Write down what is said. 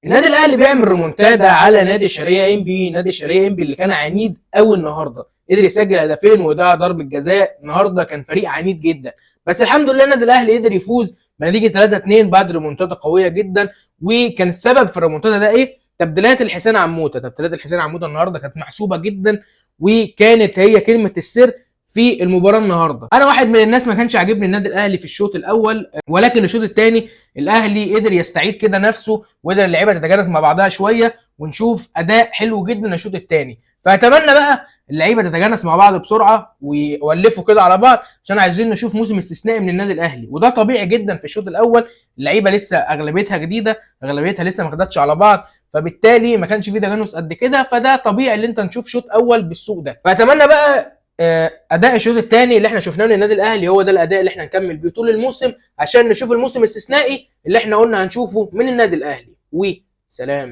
النادي الاهلي بيعمل ريمونتادا على نادي الشرقيه ام بي. نادي الشرقيه ام بي اللي كان عنيد قوي النهارده قدر يسجل هدفين وده ضربه جزاء. النهارده كان فريق عنيد جدا، بس الحمد لله النادي الاهلي قدر يفوز بنتيجه 3-2 بعد ريمونتادا قويه جدا. وكان السبب في الريمونتادا ده ايه؟ تبديلات الحسين عموته. تبديلات الحسين عموته النهارده كانت محسوبه جدا، وكانت هي كلمه السر في المباراه النهارده. انا واحد من الناس ما كانش عاجبني النادي الاهلي في الشوط الاول، ولكن الشوط الثاني الاهلي قدر يستعيد كده نفسه وقدر اللعيبه تتجانس مع بعضها شويه، ونشوف اداء حلو جدا الشوط الثاني. فاتمنى بقى اللعيبه تتجانس مع بعض بسرعه ويولفوا كده على بعض، عشان عايزين نشوف موسم استثنائي من النادي الاهلي. وده طبيعي جدا في الشوط الاول، اللعيبه لسه اغلبيتها جديده، اغلبيتها لسه ما خدتش على بعض، فبالتالي ما كانش فيه تجانس قد كده. فده طبيعي اللي انت نشوف شوط اول بالسوق ده. فاتمنى بقى اداء الشوط الثاني اللي احنا شفناه من النادي الاهلي هو ده الاداء اللي احنا نكمل بيه طول الموسم، عشان نشوف الموسم الاستثنائي اللي احنا قلنا هنشوفه من النادي الاهلي. وسلام.